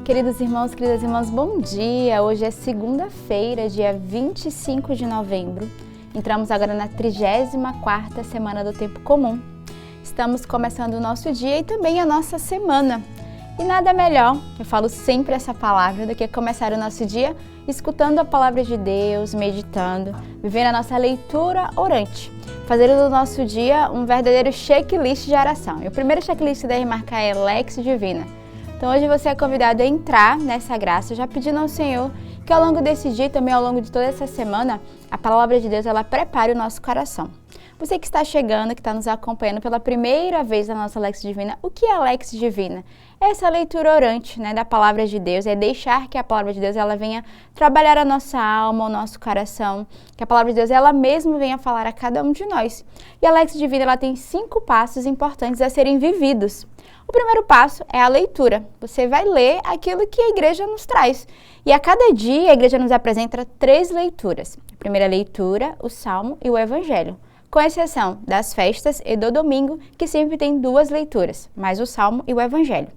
Queridos irmãos, queridas irmãs, bom dia! Hoje é segunda-feira, dia 25 de novembro. Entramos agora na 34ª semana do Tempo Comum. Estamos começando o nosso dia e também a nossa semana. E nada melhor, eu falo sempre essa palavra, do que começar o nosso dia escutando a palavra de Deus, meditando, vivendo a nossa leitura orante. Fazer do nosso dia um verdadeiro checklist de oração. E o primeiro checklist que deve marcar é Lex Divina. Então hoje você é convidado a entrar nessa graça, já pedindo ao Senhor que ao longo desse dia e também ao longo de toda essa semana, a palavra de Deus ela prepare o nosso coração. Você que está chegando, que está nos acompanhando pela primeira vez na nossa Lex Divina, o que é Lex Divina? É essa leitura orante, da palavra de Deus, é deixar que a palavra de Deus ela venha trabalhar a nossa alma, o nosso coração, que a palavra de Deus ela mesma venha falar a cada um de nós. E a Lex Divina ela tem 5 passos importantes a serem vividos. O primeiro passo é a leitura. Você vai ler aquilo que a igreja nos traz. E a cada dia a igreja nos apresenta 3 leituras. A primeira leitura, o Salmo e o Evangelho. Com exceção das festas e do domingo, que sempre tem 2 leituras, mais o Salmo e o Evangelho.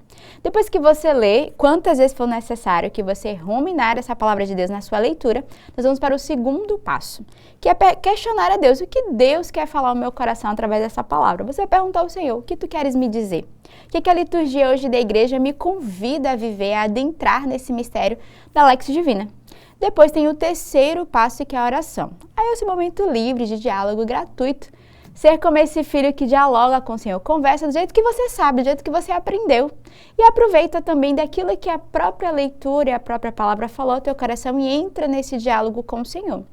Depois que você lê, quantas vezes for necessário que você ruminar essa palavra de Deus na sua leitura, nós vamos para o segundo passo, que é questionar a Deus. O que Deus quer falar ao meu coração através dessa palavra? Você vai perguntar ao Senhor, o que tu queres me dizer? O que a liturgia hoje da igreja me convida a viver, a adentrar nesse mistério da Lex Divina? Depois tem o terceiro passo, que é a oração. Aí é esse momento livre de diálogo gratuito. Ser como esse filho que dialoga com o Senhor, conversa do jeito que você sabe, do jeito que você aprendeu. E aproveita também daquilo que a própria leitura e a própria palavra falou ao teu coração e entra nesse diálogo com o Senhor.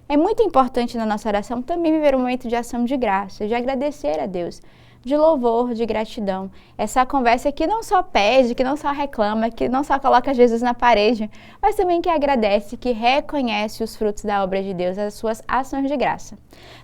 É muito importante na nossa oração também viver um momento de ação de graça, de agradecer a Deus, de louvor, de gratidão. Essa conversa que não só pede, que não só reclama, que não só coloca Jesus na parede, mas também que agradece, que reconhece os frutos da obra de Deus, as suas ações de graça.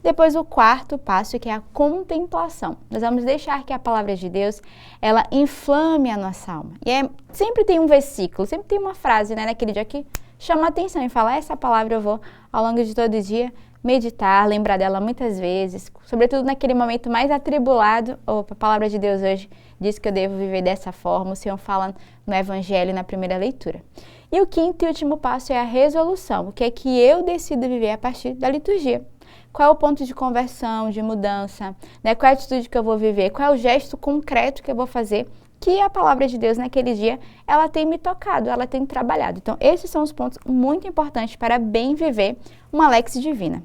Depois o quarto passo, que é a contemplação. Nós vamos deixar que a palavra de Deus, ela inflame a nossa alma. E sempre tem um versículo, sempre tem uma frase, naquele dia que chama a atenção e fala, essa palavra eu vou, ao longo de todo o dia, meditar, lembrar dela muitas vezes, sobretudo naquele momento mais atribulado. A palavra de Deus hoje diz que eu devo viver dessa forma, o Senhor fala no Evangelho na primeira leitura. E o quinto e último passo é a resolução, o que é que eu decido viver a partir da liturgia. Qual é o ponto de conversão, de mudança, qual é a atitude que eu vou viver, qual é o gesto concreto que eu vou fazer, que a palavra de Deus naquele dia, ela tem me tocado, ela tem trabalhado. Então, esses são os pontos muito importantes para bem viver uma Lex Divina.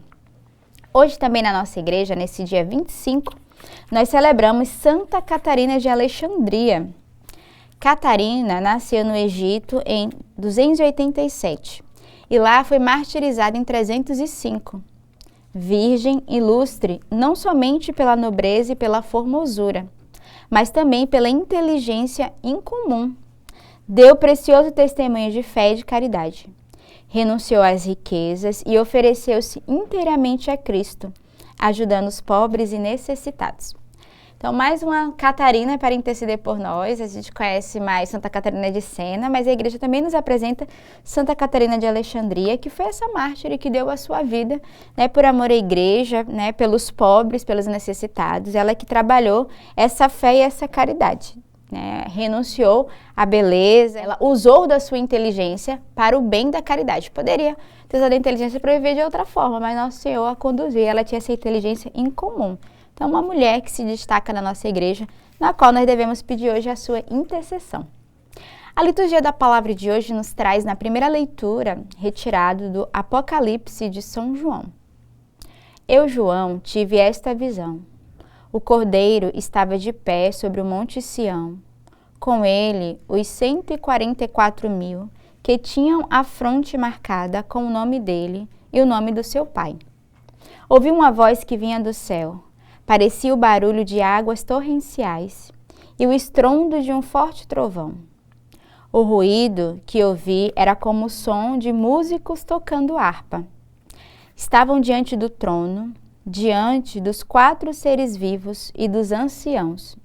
Hoje também na nossa igreja, nesse dia 25, nós celebramos Santa Catarina de Alexandria. Catarina nasceu no Egito em 287 e lá foi martirizada em 305. Virgem ilustre não somente pela nobreza e pela formosura, mas também pela inteligência incomum. Deu precioso testemunho de fé e de caridade. Renunciou às riquezas e ofereceu-se inteiramente a Cristo, ajudando os pobres e necessitados. Então, mais uma Catarina para interceder por nós. A gente conhece mais Santa Catarina de Sena, mas a igreja também nos apresenta Santa Catarina de Alexandria, que foi essa mártir que deu a sua vida, por amor à igreja, pelos pobres, pelos necessitados. Ela que trabalhou essa fé e essa caridade. Renunciou à beleza, ela usou da sua inteligência para o bem da caridade. Poderia ter usado a inteligência para viver de outra forma, mas nosso Senhor a conduziu, ela tinha essa inteligência incomum. Então, uma mulher que se destaca na nossa igreja, na qual nós devemos pedir hoje a sua intercessão. A liturgia da palavra de hoje nos traz na primeira leitura, retirado do Apocalipse de São João. Eu, João, tive esta visão. O Cordeiro estava de pé sobre o monte Sião, com ele os 144.000 que tinham a fronte marcada com o nome dele e o nome do seu pai. Ouvi uma voz que vinha do céu, parecia o barulho de águas torrenciais e o estrondo de um forte trovão. O ruído que ouvi era como o som de músicos tocando harpa. Estavam diante do trono, diante dos 4 seres vivos e dos anciãos,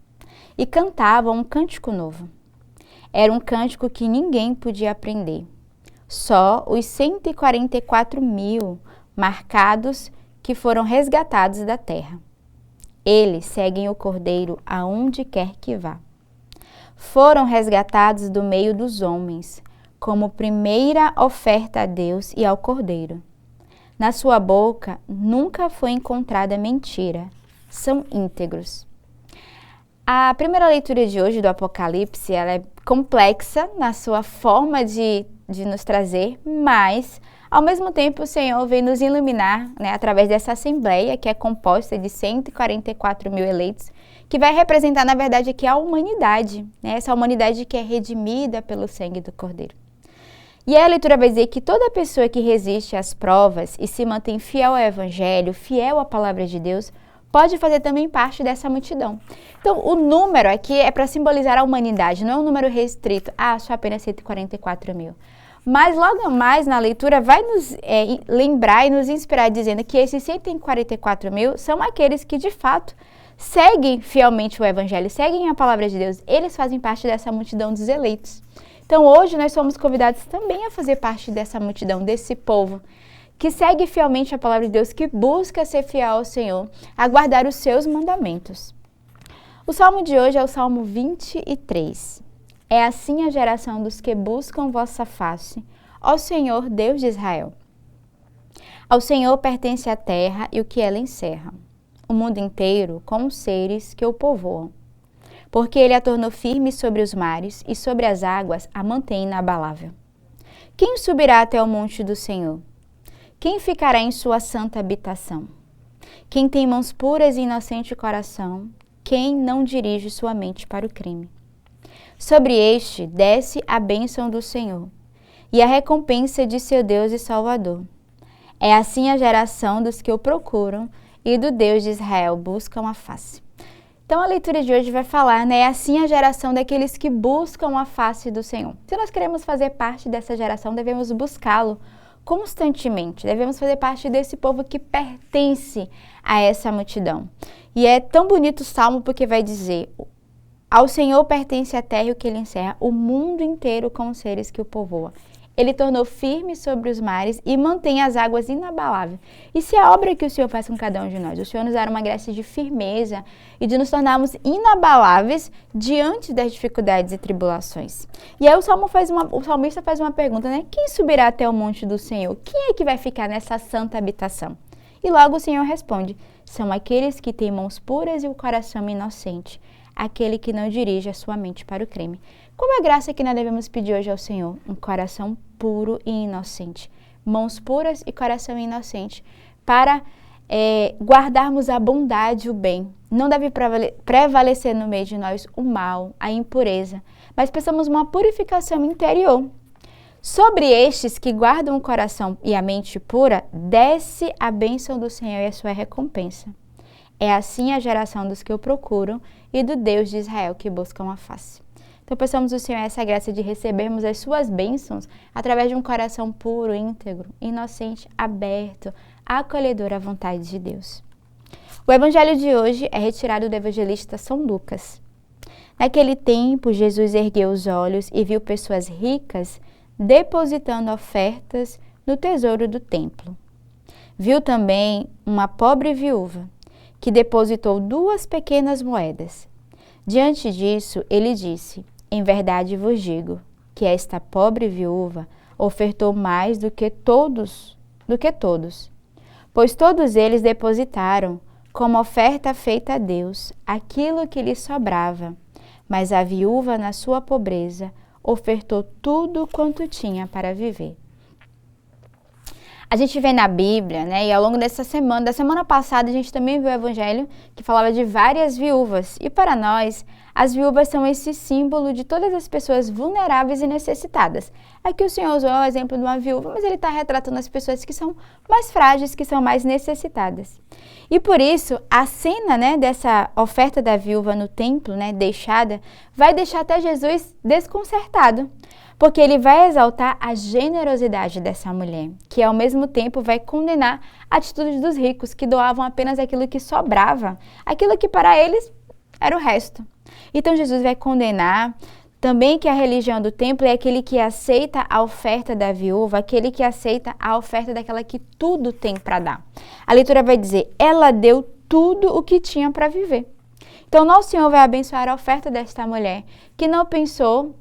e cantavam um cântico novo. Era um cântico que ninguém podia aprender. Só os 144.000 marcados que foram resgatados da terra. Eles seguem o Cordeiro aonde quer que vá. foram resgatados do meio dos homens, como primeira oferta a Deus e ao Cordeiro. Na sua boca nunca foi encontrada mentira, são íntegros. A primeira leitura de hoje do Apocalipse, ela é complexa na sua forma de nos trazer, mas ao mesmo tempo o Senhor vem nos iluminar, através dessa assembleia que é composta de 144 mil eleitos, que vai representar na verdade aqui a humanidade, essa humanidade que é redimida pelo sangue do Cordeiro. E a leitura vai dizer que toda pessoa que resiste às provas e se mantém fiel ao Evangelho, fiel à palavra de Deus, pode fazer também parte dessa multidão. Então, o número aqui é para simbolizar a humanidade, não é um número restrito, só apenas 144 mil. Mas logo mais na leitura vai nos lembrar e nos inspirar dizendo que esses 144 mil são aqueles que de fato seguem fielmente o Evangelho, seguem a palavra de Deus, eles fazem parte dessa multidão dos eleitos. Então hoje nós somos convidados também a fazer parte dessa multidão, desse povo que segue fielmente a palavra de Deus, que busca ser fiel ao Senhor, a guardar os seus mandamentos. O salmo de hoje é o Salmo 23. É assim a geração dos que buscam vossa face, ó Senhor, Deus de Israel. Ao Senhor pertence a terra e o que ela encerra, o mundo inteiro com os seres que o povoam. Porque ele a tornou firme sobre os mares e sobre as águas a mantém inabalável. Quem subirá até o monte do Senhor? Quem ficará em sua santa habitação? Quem tem mãos puras e inocente coração? Quem não dirige sua mente para o crime? Sobre este desce a bênção do Senhor e a recompensa de seu Deus e Salvador. É assim a geração dos que o procuram e do Deus de Israel buscam a face. Então a leitura de hoje vai falar, é assim a geração daqueles que buscam a face do Senhor. Se nós queremos fazer parte dessa geração, devemos buscá-lo constantemente. Devemos fazer parte desse povo que pertence a essa multidão. E é tão bonito o salmo porque vai dizer: ao Senhor pertence a terra e o que ele encerra, o mundo inteiro com os seres que o povoa. Ele tornou firme sobre os mares e mantém as águas inabaláveis. Isso é a obra que o Senhor faz com cada um de nós. O Senhor nos dá uma graça de firmeza e de nos tornarmos inabaláveis diante das dificuldades e tribulações. E aí o salmista faz uma pergunta, Quem subirá até o monte do Senhor? Quem é que vai ficar nessa santa habitação? E logo o Senhor responde: são aqueles que têm mãos puras e o coração inocente, aquele que não dirige a sua mente para o crime. Qual é a graça que nós devemos pedir hoje ao Senhor? Um coração puro e inocente. Mãos puras e coração inocente. Para guardarmos a bondade e o bem. Não deve prevalecer no meio de nós o mal, a impureza. Mas precisamos de uma purificação interior. Sobre estes que guardam o coração e a mente pura, desce a bênção do Senhor e a sua recompensa. É assim a geração dos que o procuram e do Deus de Israel que buscam a face. Então, peçamos ao Senhor essa graça de recebermos as suas bênçãos através de um coração puro, íntegro, inocente, aberto, acolhedor à vontade de Deus. O evangelho de hoje é retirado do evangelista São Lucas. Naquele tempo, Jesus ergueu os olhos e viu pessoas ricas depositando ofertas no tesouro do templo. Viu também uma pobre viúva que depositou 2 pequenas moedas. Diante disso, ele disse: em verdade vos digo que esta pobre viúva ofertou mais do que todos, pois todos eles depositaram como oferta feita a Deus aquilo que lhe sobrava, mas a viúva, na sua pobreza, ofertou tudo quanto tinha para viver. A gente vê na Bíblia, e ao longo da semana passada, a gente também viu o evangelho que falava de várias viúvas. E para nós, as viúvas são esse símbolo de todas as pessoas vulneráveis e necessitadas. Aqui o Senhor usou o exemplo de uma viúva, mas ele está retratando as pessoas que são mais frágeis, que são mais necessitadas. E por isso, a cena dessa oferta da viúva no templo, deixada, vai deixar até Jesus desconcertado. Porque ele vai exaltar a generosidade dessa mulher, que ao mesmo tempo vai condenar a atitude dos ricos, que doavam apenas aquilo que sobrava, aquilo que para eles era o resto. Então Jesus vai condenar também que a religião do templo é aquele que aceita a oferta da viúva, aquele que aceita a oferta daquela que tudo tem para dar. A leitura vai dizer: ela deu tudo o que tinha para viver. Então, nosso Senhor vai abençoar a oferta desta mulher, que não pensou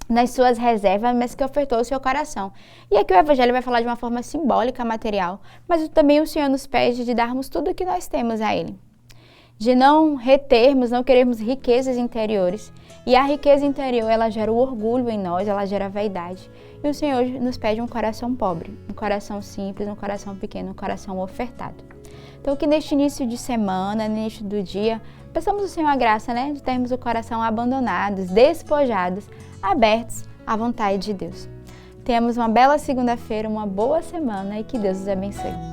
nas suas reservas, mas que ofertou o seu coração. E aqui o Evangelho vai falar de uma forma simbólica, material, mas também o Senhor nos pede de darmos tudo o que nós temos a Ele. De não retermos, não queremos riquezas interiores. E a riqueza interior, ela gera o orgulho em nós, ela gera a vaidade. E o Senhor nos pede um coração pobre, um coração simples, um coração pequeno, um coração ofertado. Então, que neste início de semana, no início do dia, peçamos ao Senhor a graça, de termos o coração abandonados, despojados, abertos à vontade de Deus. Tenhamos uma bela segunda-feira, uma boa semana e que Deus os abençoe.